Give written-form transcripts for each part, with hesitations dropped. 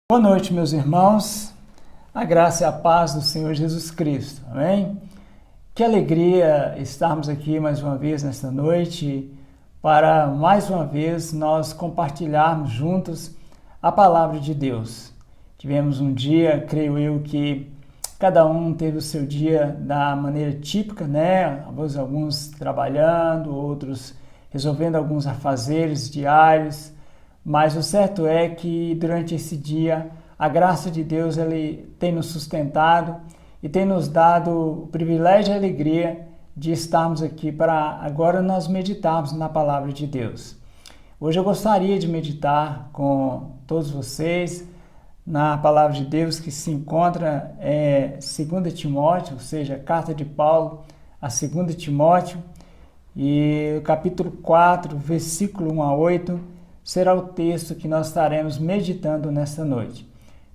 Boa noite, meus irmãos. A graça e a paz do Senhor Jesus Cristo. Amém? Que alegria estarmos aqui mais uma vez nesta noite para mais uma vez nós compartilharmos juntos a palavra de Deus. Tivemos um dia, creio eu, que cada um teve o seu dia da maneira típica, né? Alguns trabalhando, outros resolvendo alguns afazeres diários. Mas o certo é que durante esse dia a graça de Deus ele tem nos sustentado e tem nos dado o privilégio e a alegria de estarmos aqui para agora nós meditarmos na palavra de Deus. Hoje eu gostaria de meditar com todos vocês na palavra de Deus que se encontra em 2 Timóteo, ou seja, a carta de Paulo a 2 Timóteo, e o capítulo 4, versículo 1 a 8, será o texto que nós estaremos meditando nesta noite.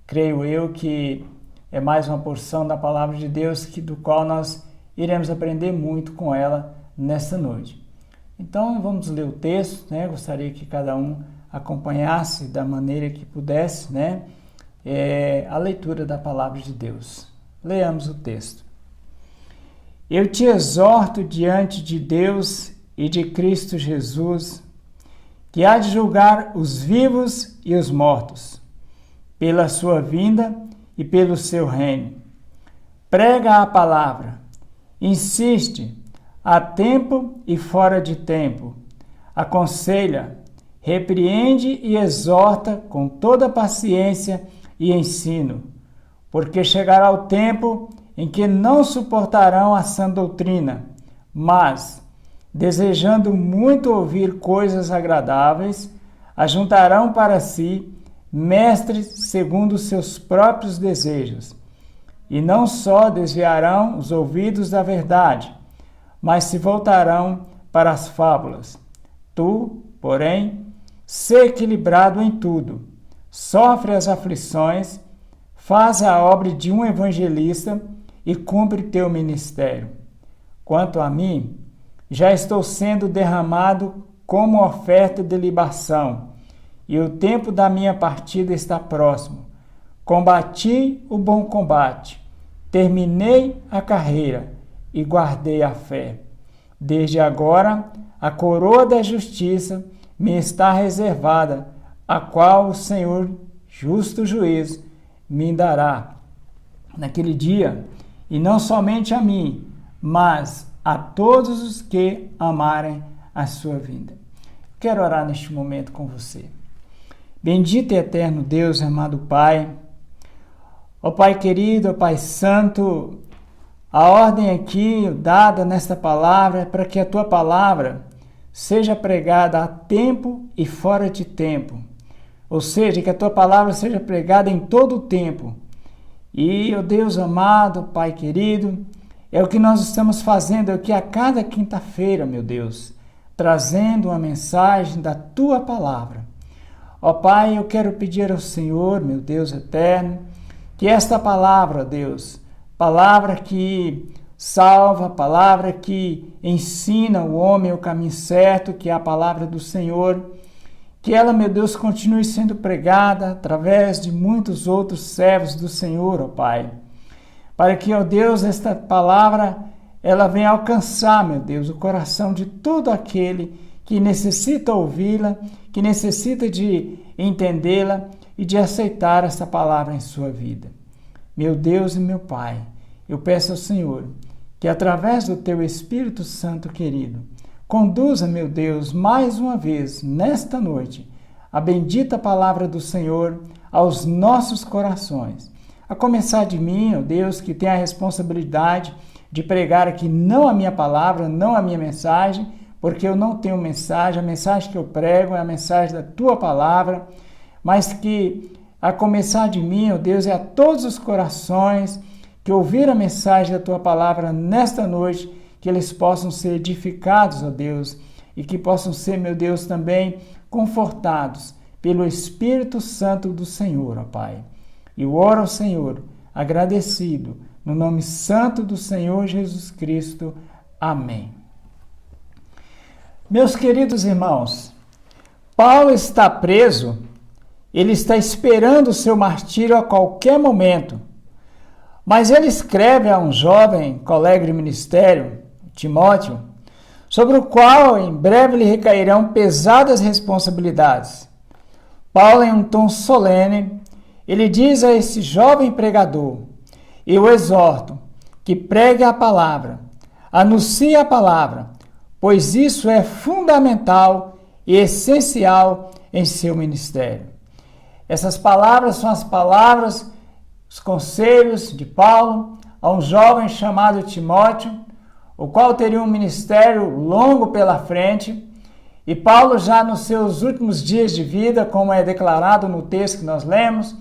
Creio eu que é mais uma porção da palavra de Deus do qual nós iremos aprender muito com ela nesta noite. Então vamos ler o texto, né? Gostaria que cada um acompanhasse da maneira que pudesse, né? A leitura da palavra de Deus. Leamos o texto. Eu te exorto diante de Deus e de Cristo Jesus, que há de julgar os vivos e os mortos, pela sua vinda e pelo seu reino. Prega a palavra, insiste, a tempo e fora de tempo, aconselha, repreende e exorta com toda paciência e ensino, porque chegará o tempo em que não suportarão a sã doutrina, mas, desejando muito ouvir coisas agradáveis, ajuntarão para si mestres segundo os seus próprios desejos. E não só desviarão os ouvidos da verdade, mas se voltarão para as fábulas. Tu, porém, sê equilibrado em tudo, sofre as aflições, faz a obra de um evangelista e cumpre teu ministério. Quanto a mim, já estou sendo derramado como oferta de libação, e o tempo da minha partida está próximo. Combati o bom combate, terminei a carreira e guardei a fé. Desde agora, a coroa da justiça me está reservada, a qual o Senhor, justo juiz, me dará naquele dia, e não somente a mim, mas a todos os que amarem a sua vinda. Quero orar neste momento com você. Bendito e eterno Deus, amado Pai, ó Pai querido, ó Pai santo, a ordem aqui dada nesta palavra é para que a tua palavra seja pregada a tempo e fora de tempo, ou seja, que a tua palavra seja pregada em todo o tempo. E, ó Deus amado, Pai querido, é o que nós estamos fazendo aqui a cada quinta-feira, meu Deus, trazendo uma mensagem da Tua Palavra. Ó Pai, eu quero pedir ao Senhor, meu Deus eterno, que esta palavra, Deus, palavra que salva, palavra que ensina o homem o caminho certo, que é a palavra do Senhor, que ela, meu Deus, continue sendo pregada através de muitos outros servos do Senhor, ó Pai. Para que, ó Deus, esta palavra, ela venha alcançar, meu Deus, o coração de todo aquele que necessita ouvi-la, que necessita de entendê-la e de aceitar essa palavra em sua vida. Meu Deus e meu Pai, eu peço ao Senhor que, através do Teu Espírito Santo querido, conduza, meu Deus, mais uma vez, nesta noite, a bendita palavra do Senhor aos nossos corações. A começar de mim, ó Deus, que tem a responsabilidade de pregar aqui não a minha palavra, não a minha mensagem, porque eu não tenho mensagem, a mensagem que eu prego é a mensagem da Tua palavra, mas que a começar de mim, ó Deus, é a todos os corações que ouvir a mensagem da Tua palavra nesta noite, que eles possam ser edificados, ó Deus, e que possam ser, meu Deus, também confortados pelo Espírito Santo do Senhor, ó Pai. Eu oro ao Senhor, agradecido, no nome santo do Senhor Jesus Cristo. Amém. Meus queridos irmãos, Paulo está preso Ele está esperando o seu martírio a qualquer momento. Mas ele escreve a um jovem colega de ministério, Timóteo, sobre o qual em breve lhe recairão pesadas responsabilidades. Paulo, em um tom solene, ele diz a esse jovem pregador: eu exorto que pregue a palavra, anuncie a palavra, pois isso é fundamental e essencial em seu ministério. Essas palavras são as palavras, os conselhos de Paulo a um jovem chamado Timóteo, o qual teria um ministério longo pela frente. E Paulo, já nos seus últimos dias de vida, como é declarado no texto que nós lemos,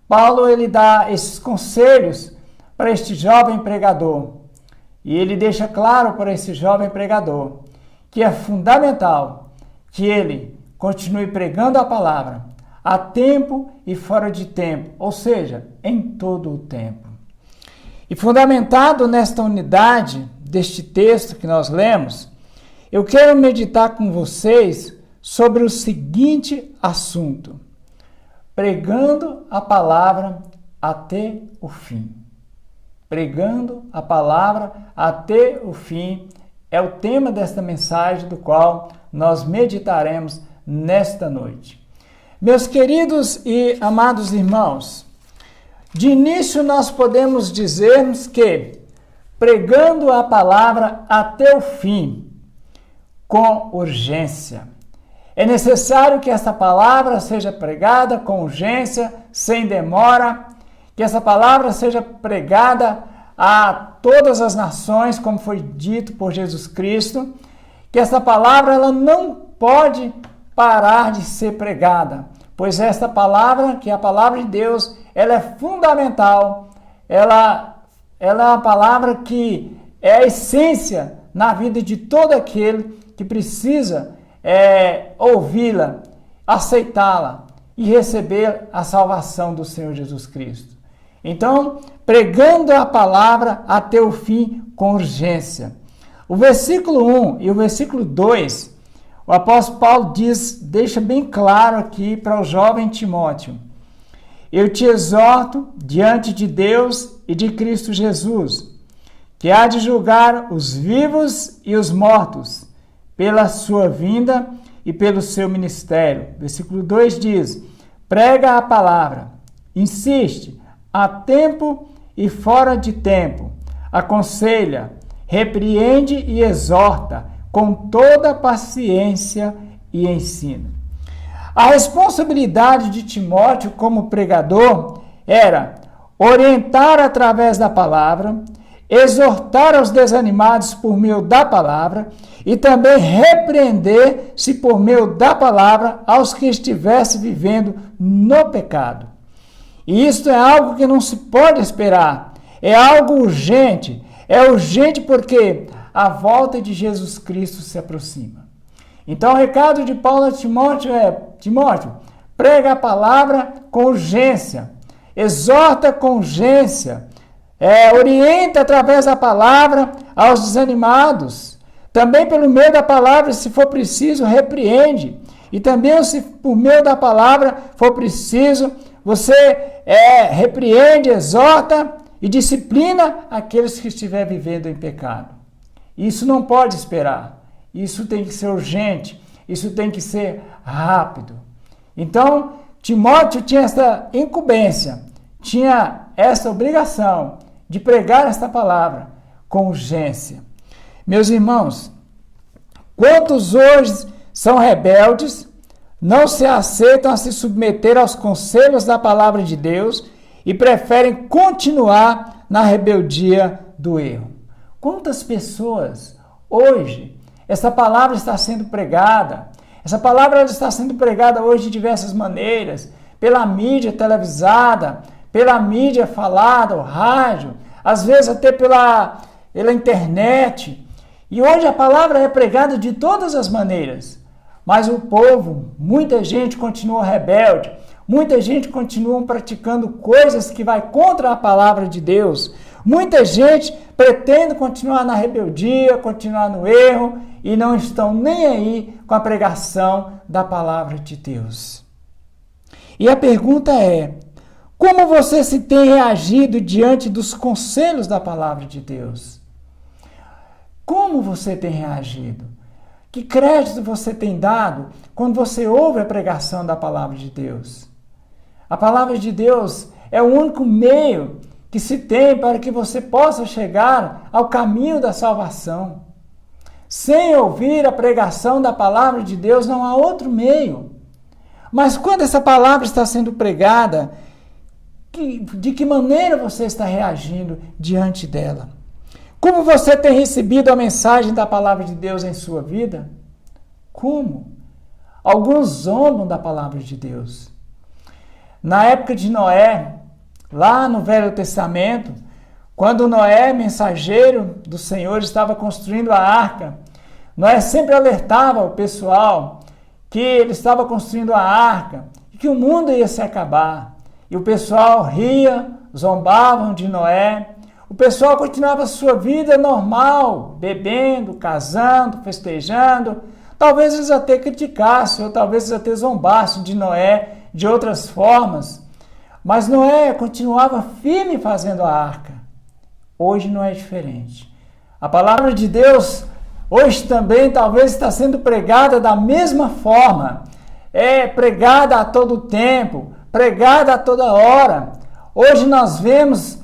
Paulo ele dá esses conselhos para este jovem pregador. E ele deixa claro para esse jovem pregador que é fundamental que ele continue pregando a palavra a tempo e fora de tempo, ou seja, em todo o tempo. E fundamentado nesta unidade deste texto que nós lemos, eu quero meditar com vocês sobre o seguinte assunto: pregando a palavra até o fim. Pregando a palavra até o fim é o tema desta mensagem, do qual nós meditaremos nesta noite. Meus queridos e amados irmãos, de início nós podemos dizermos que pregando a palavra até o fim, com urgência. É necessário que essa palavra seja pregada com urgência, sem demora, que essa palavra seja pregada a todas as nações, como foi dito por Jesus Cristo, que essa palavra ela não pode parar de ser pregada, pois esta palavra, que é a palavra de Deus, ela é fundamental, ela é uma palavra que é a essência na vida de todo aquele que precisa ouvi-la, aceitá-la e receber a salvação do Senhor Jesus Cristo. Então, pregando a palavra até o fim com urgência. O versículo 1 e o versículo 2, o apóstolo Paulo deixa bem claro aqui para o jovem Timóteo: eu te exorto diante de Deus e de Cristo Jesus, que há de julgar os vivos e os mortos, pela sua vinda e pelo seu ministério. Versículo 2 diz: prega a palavra, insiste, a tempo e fora de tempo, aconselha, repreende e exorta com toda paciência e ensino. A responsabilidade de Timóteo como pregador era orientar através da palavra, exortar aos desanimados por meio da palavra e também repreender, se por meio da palavra, aos que estivessem vivendo no pecado. E isto é algo que não se pode esperar, é algo urgente. É urgente porque a volta de Jesus Cristo se aproxima. Então o recado de Paulo a Timóteo é: Timóteo, prega a palavra com urgência, exorta com urgência, orienta através da palavra aos desanimados. Também pelo meio da palavra, se for preciso, repreende. E também, se por meio da palavra for preciso, você repreende, exorta e disciplina aqueles que estiverem vivendo em pecado. Isso não pode esperar. Isso tem que ser urgente. Isso tem que ser rápido. Então, Timóteo tinha essa incumbência, tinha essa obrigação de pregar esta palavra com urgência. Meus irmãos, quantos hoje são rebeldes, não se aceitam a se submeter aos conselhos da palavra de Deus e preferem continuar na rebeldia do erro? Quantas pessoas hoje essa palavra está sendo pregada? Essa palavra está sendo pregada hoje de diversas maneiras, pela mídia televisada, pela mídia falada, o rádio, às vezes até pela internet. E hoje a palavra é pregada de todas as maneiras. Mas o povo, muita gente continua rebelde, muita gente continua praticando coisas que vai contra a palavra de Deus. Muita gente pretende continuar na rebeldia, continuar no erro e não estão nem aí com a pregação da palavra de Deus. E a pergunta é: como você se tem reagido diante dos conselhos da palavra de Deus? Como você tem reagido? Que crédito você tem dado quando você ouve a pregação da palavra de Deus? A palavra de Deus é o único meio que se tem para que você possa chegar ao caminho da salvação. Sem ouvir a pregação da palavra de Deus, não há outro meio. Mas quando essa palavra está sendo pregada, de que maneira você está reagindo diante dela? Como você tem recebido a mensagem da palavra de Deus em sua vida? Como? Alguns zombam da palavra de Deus. Na época de Noé, lá no Velho Testamento, quando Noé, mensageiro do Senhor, estava construindo a arca, Noé sempre alertava o pessoal que ele estava construindo a arca e que o mundo ia se acabar. E o pessoal ria, zombavam de Noé. O pessoal continuava a sua vida normal, bebendo, casando, festejando. Talvez eles até criticassem, ou talvez eles até zombassem de Noé de outras formas. Mas Noé continuava firme fazendo a arca. Hoje não é diferente. A palavra de Deus hoje também talvez está sendo pregada da mesma forma. É pregada a todo tempo, pregada a toda hora. Hoje nós vemos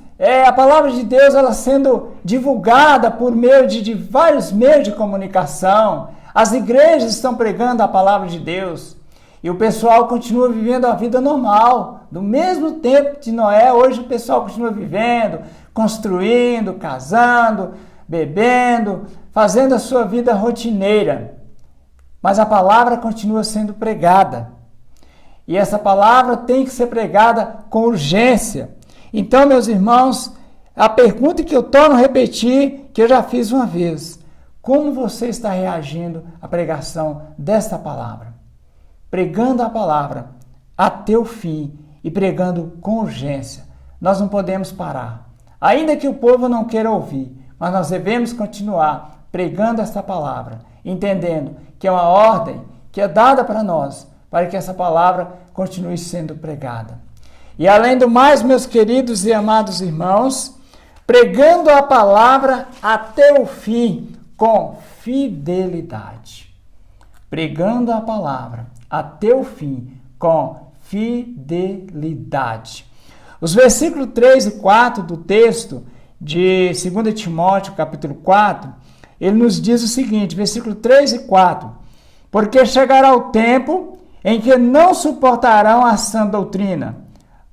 a palavra de Deus ela sendo divulgada por meio de vários meios de comunicação. As igrejas estão pregando a palavra de Deus. E o pessoal continua vivendo a vida normal. Do mesmo tempo de Noé, hoje o pessoal continua vivendo, construindo, casando, bebendo, fazendo a sua vida rotineira. Mas a palavra continua sendo pregada. E essa palavra tem que ser pregada com urgência. Então, meus irmãos, a pergunta que eu torno a repetir, que eu já fiz uma vez: como você está reagindo à pregação desta palavra? Pregando a palavra até o fim e pregando com urgência. Nós não podemos parar. Ainda que o povo não queira ouvir, mas nós devemos continuar pregando esta palavra, entendendo que é uma ordem que é dada para nós, para que essa palavra continue sendo pregada. E além do mais, meus queridos e amados irmãos, pregando a palavra até o fim com fidelidade. Pregando a palavra até o fim com fidelidade. Os versículos 3 e 4 do texto de 2 Timóteo, capítulo 4, ele nos diz o seguinte, versículo 3 e 4: porque chegará o tempo em que não suportarão a sã doutrina,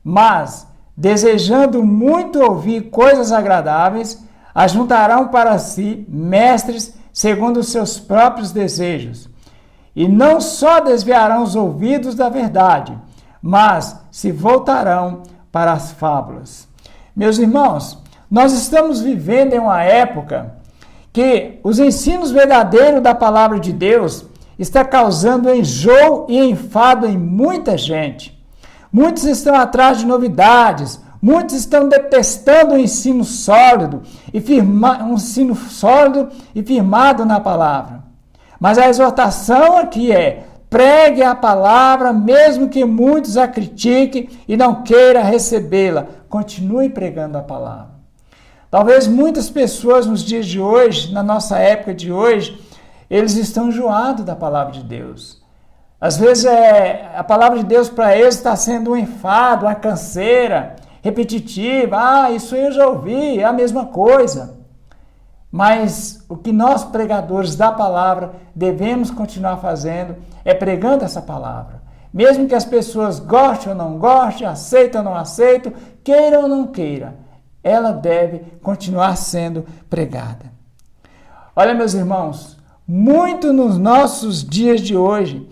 mas, desejando muito ouvir coisas agradáveis, ajuntarão para si mestres segundo os seus próprios desejos. E não só desviarão os ouvidos da verdade, mas se voltarão para as fábulas. Meus irmãos, nós estamos vivendo em uma época que os ensinos verdadeiros da palavra de Deus está causando enjoo e enfado em muita gente. Muitos estão atrás de novidades, muitos estão detestando o ensino sólido e firmado na palavra. Mas a exortação aqui é: pregue a palavra, mesmo que muitos a critiquem e não queiram recebê-la. Continue pregando a palavra. Talvez muitas pessoas nos dias de hoje, na nossa época de hoje, eles estão enjoados da palavra de Deus. Às vezes a palavra de Deus para eles está sendo um enfado, uma canseira, repetitiva. Isso eu já ouvi, é a mesma coisa. Mas o que nós, pregadores da palavra, devemos continuar fazendo é pregando essa palavra. Mesmo que as pessoas gostem ou não gostem, aceitem ou não aceitem, queiram ou não queiram, ela deve continuar sendo pregada. Olha, meus irmãos, muito nos nossos dias de hoje,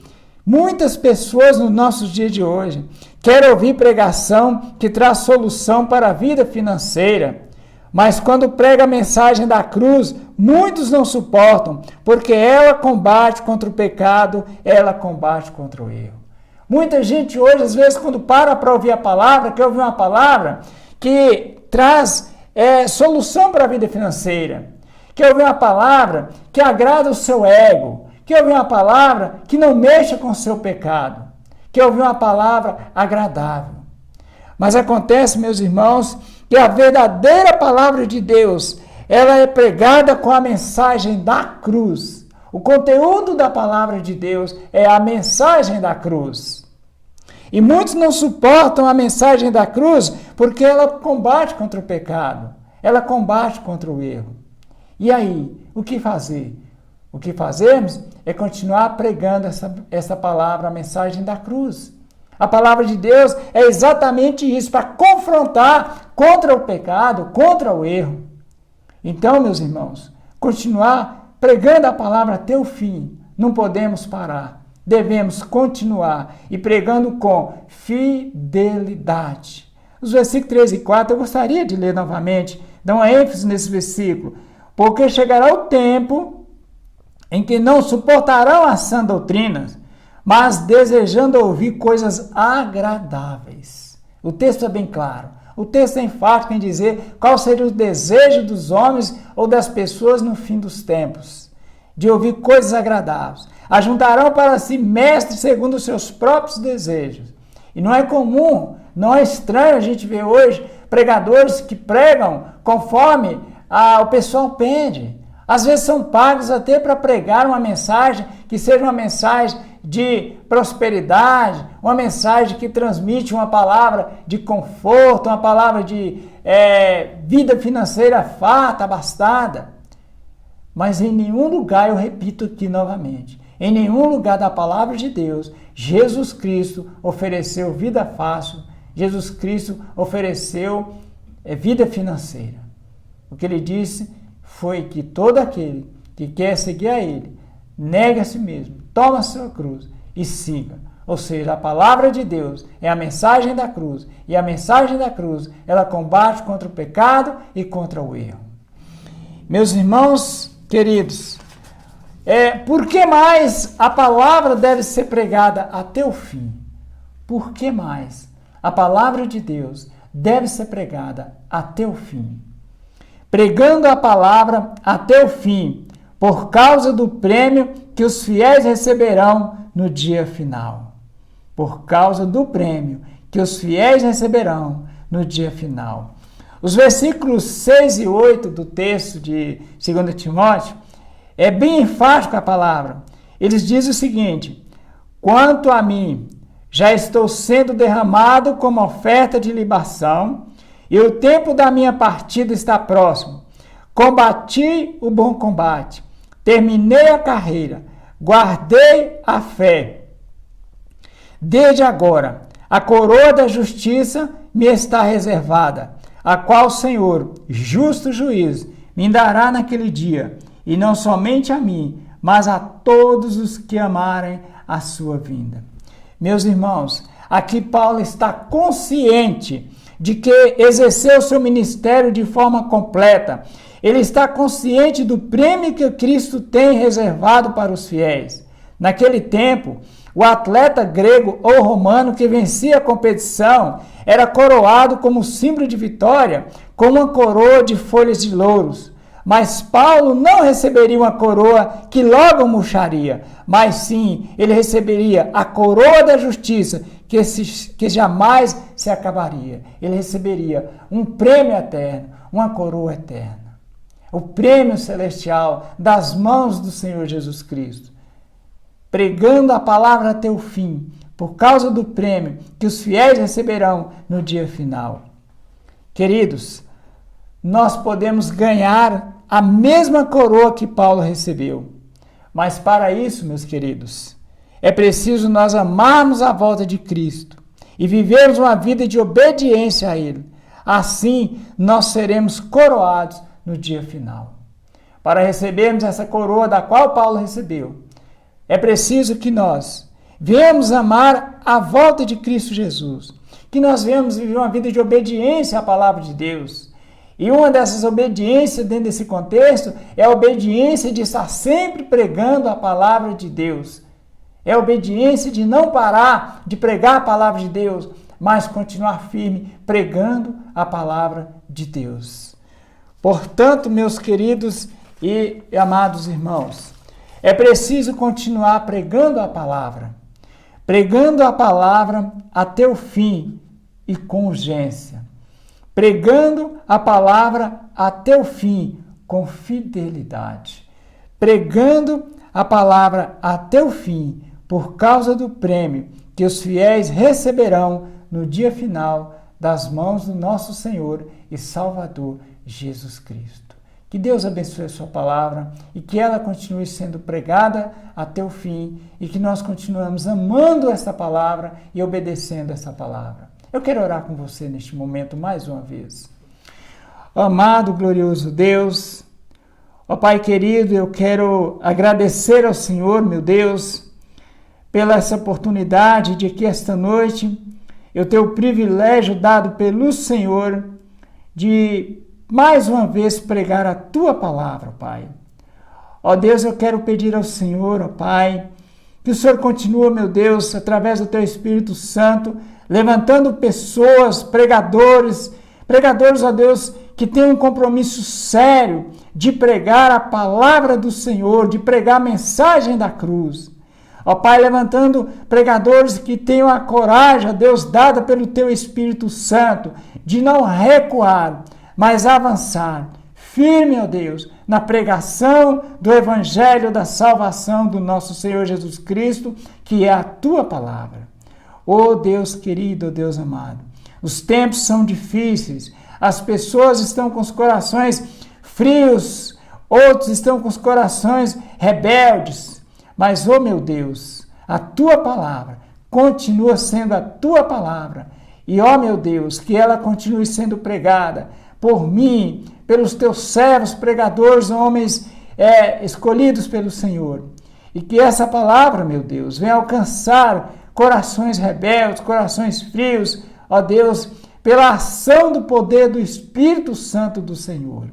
muitas pessoas nos nossos dias de hoje querem ouvir pregação que traz solução para a vida financeira. Mas quando prega a mensagem da cruz, muitos não suportam, porque ela combate contra o pecado, ela combate contra o erro. Muita gente hoje, às vezes, quando para ouvir a palavra, quer ouvir uma palavra que traz solução para a vida financeira. Quer ouvir uma palavra que agrada o seu ego. Quer ouvir uma palavra que não mexa com o seu pecado. quer ouvir uma palavra agradável. Mas acontece, meus irmãos, que a verdadeira palavra de Deus, ela é pregada com a mensagem da cruz. O conteúdo da palavra de Deus é a mensagem da cruz. E muitos não suportam a mensagem da cruz porque ela combate contra o pecado, ela combate contra o erro. E aí, o que fazer? O que fazemos é continuar pregando essa palavra, a mensagem da cruz. A palavra de Deus é exatamente isso, para confrontar contra o pecado, contra o erro. Então, meus irmãos, continuar pregando a palavra até o fim. Não podemos parar. Devemos continuar e pregando com fidelidade. Os versículos 3 e 4 eu gostaria de ler novamente, dar uma ênfase nesse versículo. Porque chegará o tempo em que não suportarão as sãs doutrinas, mas desejando ouvir coisas agradáveis. O texto é bem claro. O texto é enfático em dizer qual seria o desejo dos homens ou das pessoas no fim dos tempos. De ouvir coisas agradáveis. Ajuntarão para si mestres segundo os seus próprios desejos. E não é comum, não é estranho a gente ver hoje pregadores que pregam conforme o pessoal pede. Às vezes são pagos até para pregar uma mensagem que seja uma mensagem de prosperidade, uma mensagem que transmite uma palavra de conforto, uma palavra de vida financeira farta, abastada. Mas em nenhum lugar, eu repito aqui novamente, em nenhum lugar da palavra de Deus, Jesus Cristo ofereceu vida fácil, Jesus Cristo ofereceu vida financeira. O que ele disse foi que todo aquele que quer seguir a ele, negue a si mesmo, toma a sua cruz e siga. Ou seja, a palavra de Deus é a mensagem da cruz, e a mensagem da cruz, ela combate contra o pecado e contra o erro. Meus irmãos queridos, por que mais a palavra deve ser pregada até o fim? Por que mais a palavra de Deus deve ser pregada até o fim? Pregando a palavra até o fim, por causa do prêmio que os fiéis receberão no dia final. Por causa do prêmio que os fiéis receberão no dia final. Os versículos 6 e 8 do texto de 2 Timóteo é bem enfático a palavra. Eles dizem o seguinte: quanto a mim, já estou sendo derramado como oferta de libação, e o tempo da minha partida está próximo. Combati o bom combate, terminei a carreira, guardei a fé. Desde agora, a coroa da justiça me está reservada, a qual o Senhor, justo juiz, me dará naquele dia, e não somente a mim, mas a todos os que amarem a sua vinda. Meus irmãos, aqui Paulo está consciente de que exerceu seu ministério de forma completa. Ele está consciente do prêmio que Cristo tem reservado para os fiéis. Naquele tempo, o atleta grego ou romano que vencia a competição era coroado como símbolo de vitória, com uma coroa de folhas de louros. Mas Paulo não receberia uma coroa que logo murcharia, mas sim, ele receberia a coroa da justiça, que jamais se acabaria. Ele receberia um prêmio eterno, uma coroa eterna. O prêmio celestial das mãos do Senhor Jesus Cristo. Pregando a palavra até o fim, por causa do prêmio que os fiéis receberão no dia final. Queridos, nós podemos ganhar a mesma coroa que Paulo recebeu. Mas para isso, meus queridos, é preciso nós amarmos a volta de Cristo e vivermos uma vida de obediência a Ele. Assim, nós seremos coroados no dia final. Para recebermos essa coroa da qual Paulo recebeu, é preciso que nós venhamos amar a volta de Cristo Jesus, que nós venhamos viver uma vida de obediência à palavra de Deus. E uma dessas obediências dentro desse contexto é a obediência de estar sempre pregando a palavra de Deus. É a obediência de não parar de pregar a palavra de Deus, mas continuar firme pregando a palavra de Deus. Portanto, meus queridos e amados irmãos, é preciso continuar pregando a palavra. pregando a palavra até o fim e com urgência. Pregando a palavra até o fim com fidelidade. Pregando a palavra até o fim por causa do prêmio que os fiéis receberão no dia final das mãos do nosso Senhor e Salvador Jesus Cristo. Que Deus abençoe a sua palavra e que ela continue sendo pregada até o fim e que nós continuemos amando esta palavra e obedecendo essa palavra. Eu quero orar com você neste momento mais uma vez. Amado, glorioso Deus, ó Pai querido, eu quero agradecer ao Senhor, meu Deus, pela essa oportunidade de que esta noite eu tenho o privilégio dado pelo Senhor de mais uma vez pregar a Tua palavra, Pai. Ó Deus, eu quero pedir ao Senhor, ó Pai, que o Senhor continue, meu Deus, através do Teu Espírito Santo, levantando pessoas, pregadores, ó Deus, que têm um compromisso sério de pregar a palavra do Senhor, de pregar a mensagem da cruz. Ó Pai, levantando pregadores que tenham a coragem, ó Deus, dada pelo Teu Espírito Santo, de não recuar, mas avançar, firme, ó Deus, na pregação do Evangelho da salvação do nosso Senhor Jesus Cristo, que é a Tua palavra. Ó Deus querido, ó Deus amado, os tempos são difíceis, as pessoas estão com os corações frios, outros estão com os corações rebeldes, mas, ó meu Deus, a Tua palavra continua sendo a Tua palavra, e, ó meu Deus, que ela continue sendo pregada por mim, pelos Teus servos, pregadores, homens escolhidos pelo Senhor, e que essa palavra, meu Deus, venha alcançar corações rebeldes, corações frios, ó Deus, pela ação do poder do Espírito Santo do Senhor.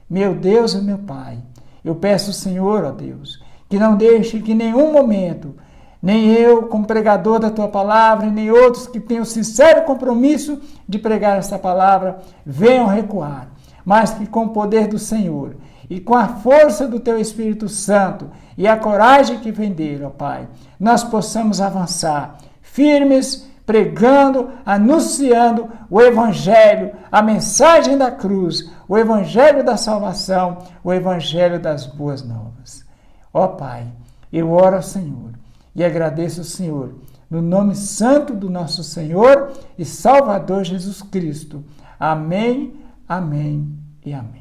Meu Deus e meu Pai, eu peço, Senhor, ó Deus, que não deixe que em nenhum momento, nem eu, como pregador da Tua palavra, nem outros que tenham sincero compromisso de pregar essa palavra, venham recuar, mas que com o poder do Senhor e com a força do Teu Espírito Santo e a coragem que vem dele, ó Pai, nós possamos avançar firmes, pregando, anunciando o Evangelho, a mensagem da cruz, o Evangelho da salvação, o Evangelho das boas novas. Ó Pai, eu oro ao Senhor e agradeço ao Senhor, no nome santo do nosso Senhor e Salvador Jesus Cristo. Amém, amém e amém.